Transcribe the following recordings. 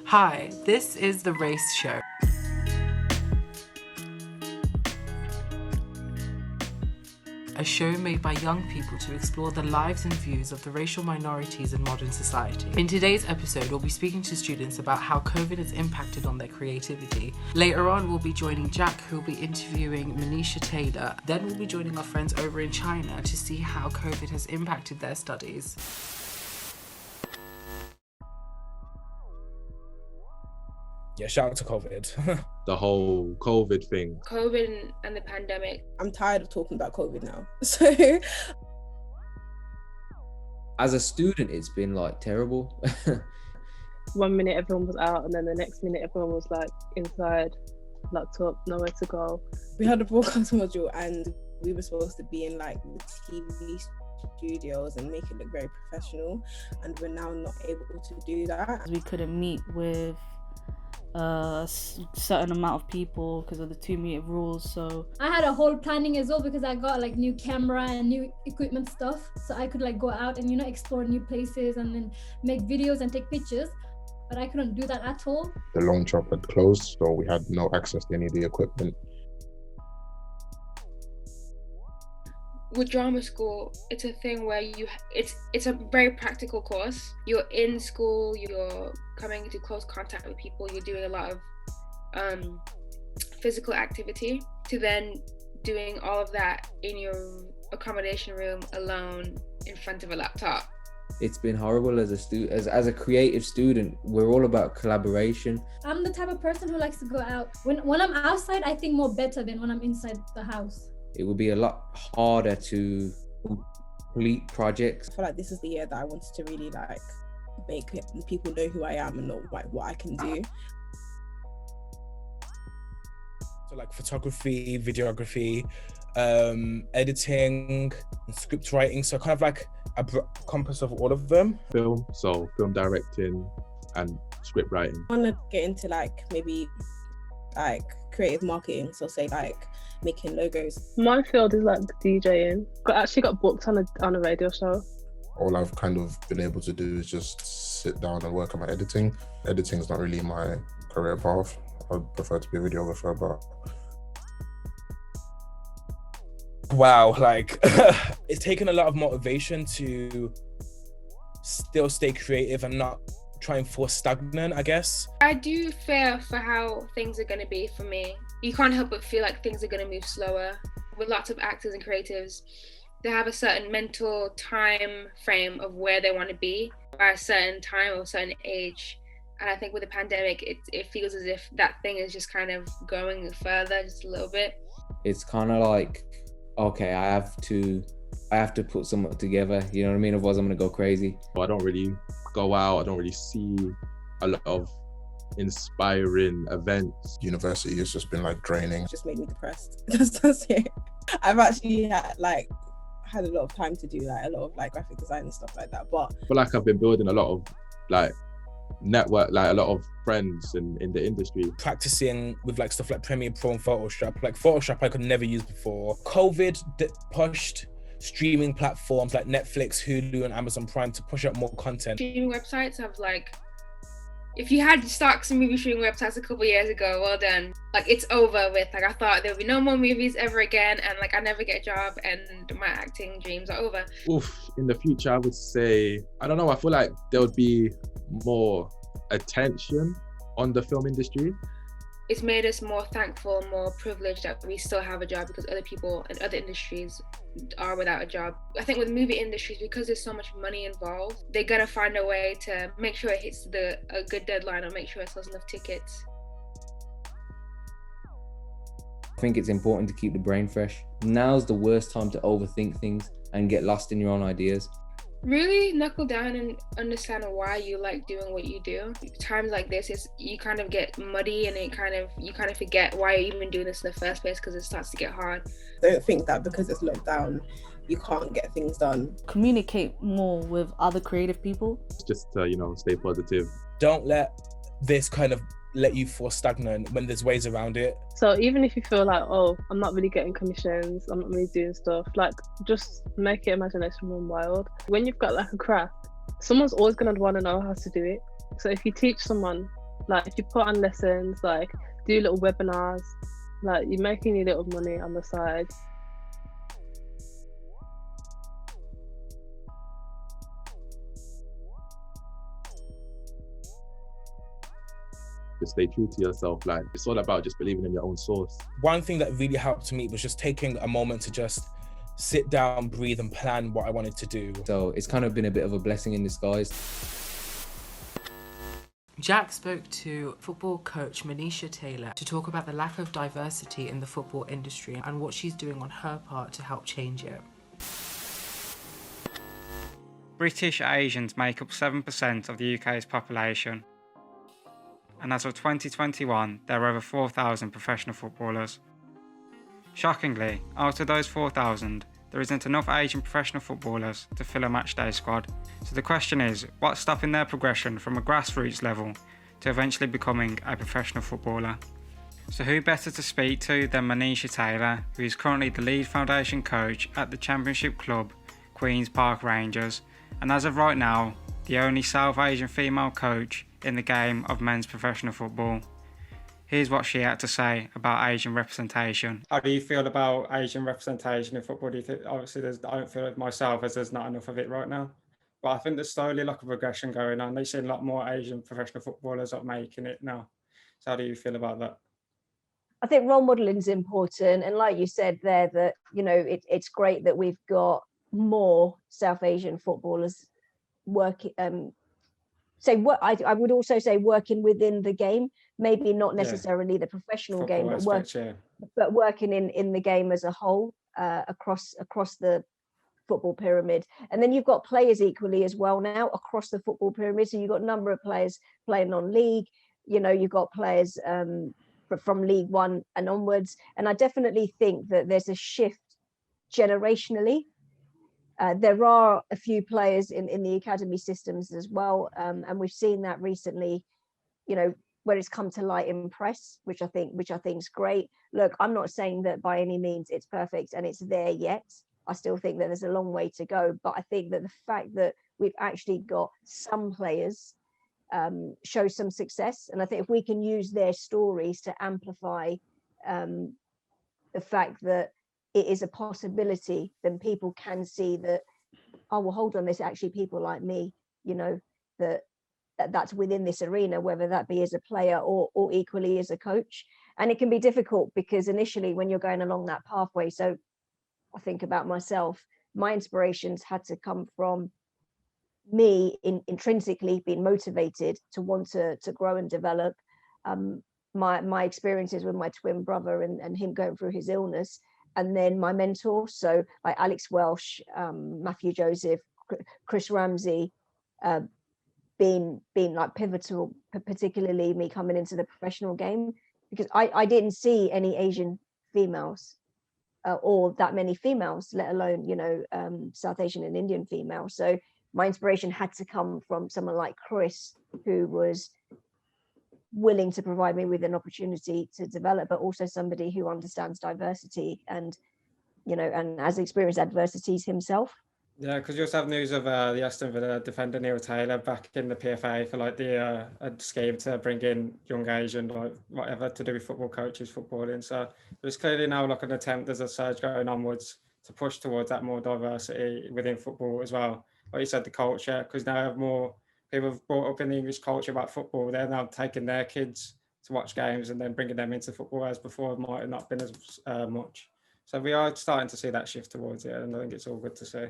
Hi, this is The Race Show. A show made by young people to explore the lives and views of the racial minorities in modern society. In today's episode, we'll be speaking to students about how COVID has impacted on their creativity. Later on, we'll be joining Jack, who will be interviewing Manisha Taylor. Then we'll be joining our friends over in China to see how COVID has impacted their studies. Yeah, shout out to COVID. The whole COVID thing. COVID and the pandemic. I'm tired of talking about COVID now. So as a student, it's been like terrible. 1 minute everyone was out and then the next minute everyone was like inside, locked up, nowhere to go. we had a broadcast module and we were supposed to be in like the TV studios and make it look very professional, and we're now not able to do that. We couldn't meet with a certain amount of people because of the 2-meter rules. So I had a whole planning as well because I got like new camera and new equipment stuff, so I could like go out and explore new places and then make videos and take pictures, but I couldn't do that at all. The loan shop had closed, so we had no access to any of the equipment. With drama school, it's a thing where it's a very practical course. You're in school, you're coming into close contact with people, you're doing a lot of physical activity, to then doing all of that in your accommodation room alone in front of a laptop. It's been horrible as a student, as a creative student. We're all about collaboration. I'm the type of person who likes to go out. When I'm outside, I think more better than when I'm inside the house. It would be a lot harder to complete projects. I feel like this is the year that I wanted to really like make people know who I am and know like what I can do. So like photography, videography, editing, script writing. So kind of like a compass of all of them. Film, so film directing and script writing. I want to get into like maybe like creative marketing, so say like making logos. My field is like DJing. I actually got booked on a radio show. All I've kind of been able to do is just sit down and work on my editing. Editing is not really my career path. I'd prefer to be a videographer, but Wow, like it's taken a lot of motivation to still stay creative and not try and force stagnant, I guess. I do fear for how things are going to be for me. You can't help but feel like things are going to move slower. With lots of actors and creatives, they have a certain mental time frame of where they want to be by a certain time or a certain age. And I think with the pandemic, it feels as if that thing is just kind of going further just a little bit. It's kind of like, okay, I have to put something together, you know what I mean? Otherwise I'm gonna go crazy. I don't really go out, I don't really see a lot of inspiring events. university has just been like draining. It just made me depressed. That's it. I've actually had a lot of time to do like a lot of like graphic design and stuff like that, but I feel like I've been building a lot of like network, like a lot of friends in the industry. Practicing with like stuff like Premiere Pro and Photoshop. Like Photoshop I could never use before. COVID pushed streaming platforms like Netflix, Hulu and Amazon Prime to push out more content. Streaming websites have like, if you had stocks and movie streaming websites a couple years ago, well done. Like it's over with. Like I thought there would be no more movies ever again, and like I never get a job and my acting dreams are over. Oof, in the future I would say, I don't know, I feel like there would be more attention on the film industry. It's made us more thankful, more privileged that we still have a job, because other people in other industries are without a job. I think with movie industries, because there's so much money involved, they're gonna find a way to make sure it hits a good deadline or make sure it sells enough tickets. I think it's important to keep the brain fresh. Now's the worst time to overthink things and get lost in your own ideas. Really knuckle down and understand why you like doing what you do. Times like this, you kind of get muddy and you kind of forget why you're even doing this in the first place, because it starts to get hard. don't think that because it's lockdown you can't get things done. Communicate more with other creative people. Just to, stay positive. Don't let this kind of let you fall stagnant when there's ways around it. So even if you feel like, oh, I'm not really getting commissions, I'm not really doing stuff, like just make your imagination run wild. When you've got like a craft, someone's always going to want to know how to do it. So if you teach someone Like if you put on lessons, like do little webinars, like you're making your little money on the side. Just stay true to yourself. Like, it's all about just believing in your own source. One thing that really helped me was just taking a moment to just sit down, breathe, and plan what I wanted to do. So it's kind of been a bit of a blessing in disguise. Jack spoke to football coach Manisha Taylor to talk about the lack of diversity in the football industry and what she's doing on her part to help change it. British Asians make up 7% of the UK's population, and as of 2021, there are over 4,000 professional footballers. Shockingly, out of those 4,000, there isn't enough Asian professional footballers to fill a matchday squad. So the question is, what's stopping their progression from a grassroots level to eventually becoming a professional footballer? So who better to speak to than Manisha Taylor, who is currently the lead foundation coach at the Championship club, Queen's Park Rangers, and as of right now, the only South Asian female coach in the game of men's professional football. Here's what she had to say about Asian representation. How do you feel about Asian representation in football? Do you think, obviously, I don't feel it myself as there's not enough of it right now, but I think there's slowly like a progression going on. They've seen a lot more Asian professional footballers are making it now. So how do you feel about that? I think role modeling is important, and like you said there, that it's great that we've got more South Asian footballers working. I would also say working within the game, maybe not necessarily the professional football game, but working in the game as a whole, across the football pyramid. And then you've got players equally as well now across the football pyramid. So you've got a number of players playing on league, you've got players from League One and onwards. And I definitely think that there's a shift generationally. There are a few players in the academy systems as well, and we've seen that recently, where it's come to light in press, which I think is great. Look, I'm not saying that by any means it's perfect and it's there yet. I still think that there's a long way to go, but I think that the fact that we've actually got some players show some success, and I think if we can use their stories to amplify the fact that it is a possibility, then people can see that, oh, well, hold on, there's actually people like me, that's within this arena, whether that be as a player or equally as a coach. And it can be difficult because initially when you're going along that pathway, so I think about myself, my inspirations had to come from me intrinsically being motivated to want to grow and develop. My experiences with my twin brother and him going through his illness, and then my mentors, so like Alex Welsh, Matthew Joseph, Chris Ramsey, being like pivotal, particularly me coming into the professional game, because I didn't see any Asian females or that many females, let alone, South Asian and Indian females. So my inspiration had to come from someone like Chris, who was willing to provide me with an opportunity to develop, but also somebody who understands diversity and has experienced adversities himself. Yeah, because you also have news of the Aston Villa defender Neil Taylor back in the PFA for like the scheme to bring in young Asian, like whatever to do with football coaches, footballing. So there's clearly now like an attempt, there's a surge going onwards to push towards that more diversity within football as well. Like you said, the culture, because now I have more people have brought up in the English culture about football. They're now taking their kids to watch games and then bringing them into football, as before it might have not been as much. So we are starting to see that shift towards it, and I think it's all good to see.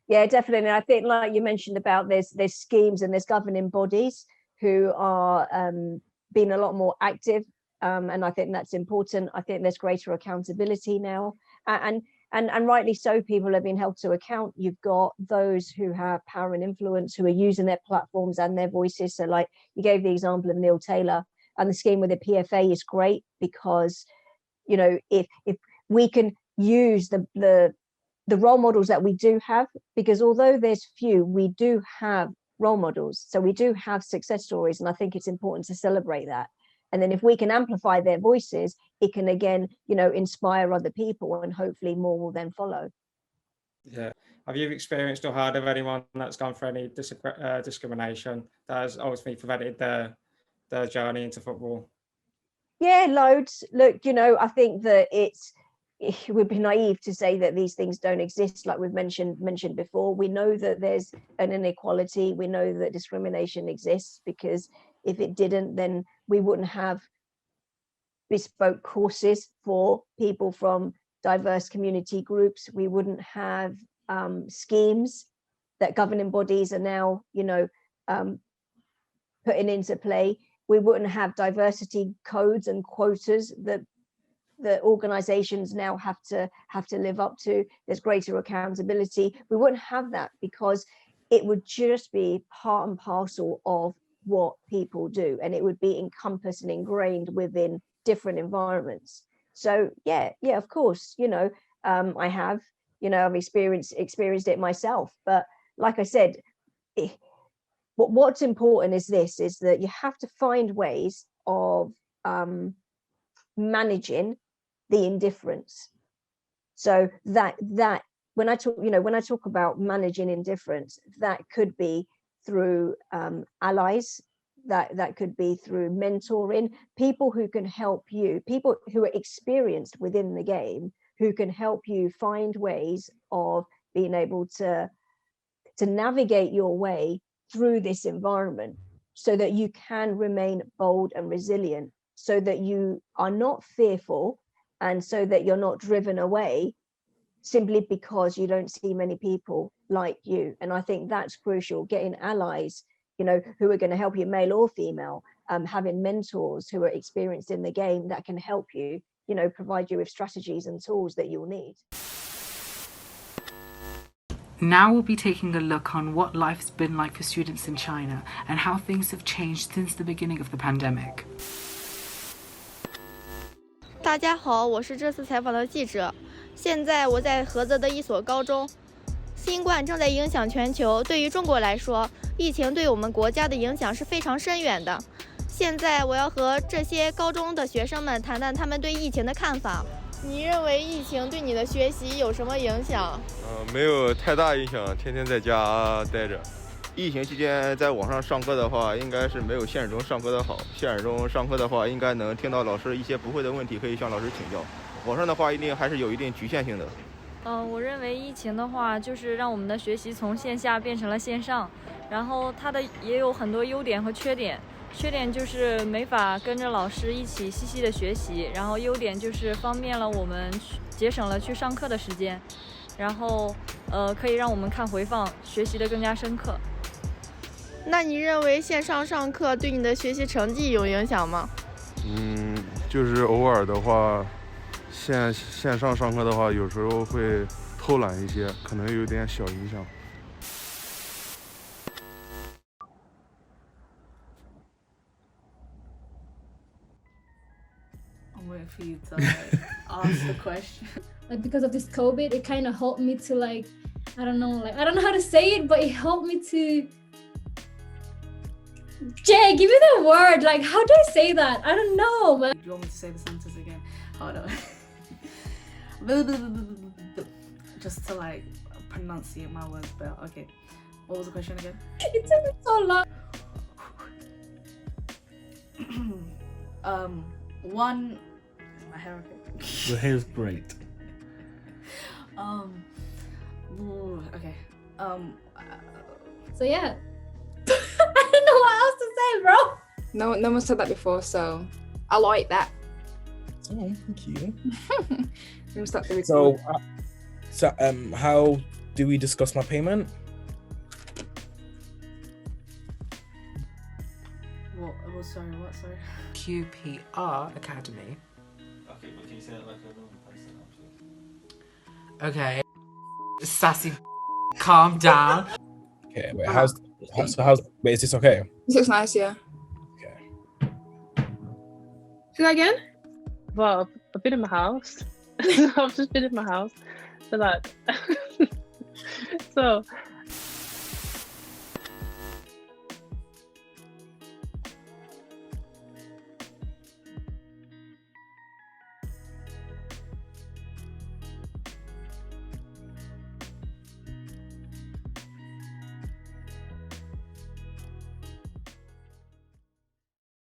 Yeah, definitely. And I think, like you mentioned about there's schemes and there's governing bodies who are being a lot more active, and I think that's important. I think there's greater accountability now, and rightly so. People have been held to account. You've got those who have power and influence who are using their platforms and their voices. So, like you gave the example of Neil Taylor, and the scheme with the PFA is great because, if we can use the role models that we do have, because although there's few, we do have role models. So we do have success stories, and I think it's important to celebrate that. And then if we can amplify their voices, it can again, inspire other people, and hopefully more will then follow. Yeah. Have you experienced or heard of anyone that's gone for any discrimination that has ultimately prevented their journey into football? Yeah, loads. Look, I think that it would be naive to say that these things don't exist. Like we've mentioned before, we know that there's an inequality. We know that discrimination exists, because if it didn't, then we wouldn't have bespoke courses for people from diverse community groups. We wouldn't have schemes that governing bodies are now, putting into play. We wouldn't have diversity codes and quotas that organizations now have to live up to. There's greater accountability. We wouldn't have that, because it would just be part and parcel of what people do, and it would be encompassed and ingrained within different environments. So yeah, of course, I have, I've experienced it myself. But like I said, what's important is that you have to find ways of managing the indifference. So that when I talk about managing indifference, that could be through allies, that could be through mentoring, people who can help you, people who are experienced within the game, who can help you find ways of being able to navigate your way through this environment, so that you can remain bold and resilient, so that you are not fearful, and so that you're not driven away simply because you don't see many people like you. And I think that's crucial, getting allies, who are going to help you, male or female, having mentors who are experienced in the game that can help you, provide you with strategies and tools that you'll need. Now we'll be taking a look on what life's been like for students in China and how things have changed since the beginning of the pandemic. 大家好，我是这次采访的记者。现在我在菏泽的一所高中。新冠正在影响全球，对于中国来说，疫情对我们国家的影响是非常深远的。现在我要和这些高中的学生们谈谈他们对疫情的看法。你认为疫情对你的学习有什么影响？没有太大影响，天天在家待着。疫情期间在网上上课的话，应该是没有现实中上课的好。现实中上课的话，应该能听到老师一些不会的问题，可以向老师请教。网上的话，一定还是有一定局限性的。我认为疫情的话，就是让我们的学习从线下变成了线上，然后它的也有很多优点和缺点。缺点就是没法跟着老师一起细细的学习，然后优点就是方便了我们，节省了去上课的时间，然后可以让我们看回放，学习的更加深刻。那你认为线上上课对你的学习成绩有影响吗？就是偶尔的话，线上上课的话，有时候会偷懒一些，可能有点小影响。I'm waiting for you to ask the question. Like, because of this COVID, it kind of helped me to I don't know how to say it, but it helped me to. Jay, give me the word. Like, how do I say that? I don't know, man. Do you want me to say the sentence again? Hold on. Just to pronunciate my words better. Okay. What was the question again? It took me so long. One. Is my hair okay? Your hair is great. Okay. So yeah. I don't know what else to say, bro. No one said that before, so I like that. Oh, thank you. So, how do we discuss my payment? What? Sorry. QPR Academy. Okay, but can you say it like a normal person? Okay. Sassy, calm down. Okay, wait, wait, is this okay? This looks nice, yeah. Okay. Say that again? Well, I've been in my house. I've just been in my house. So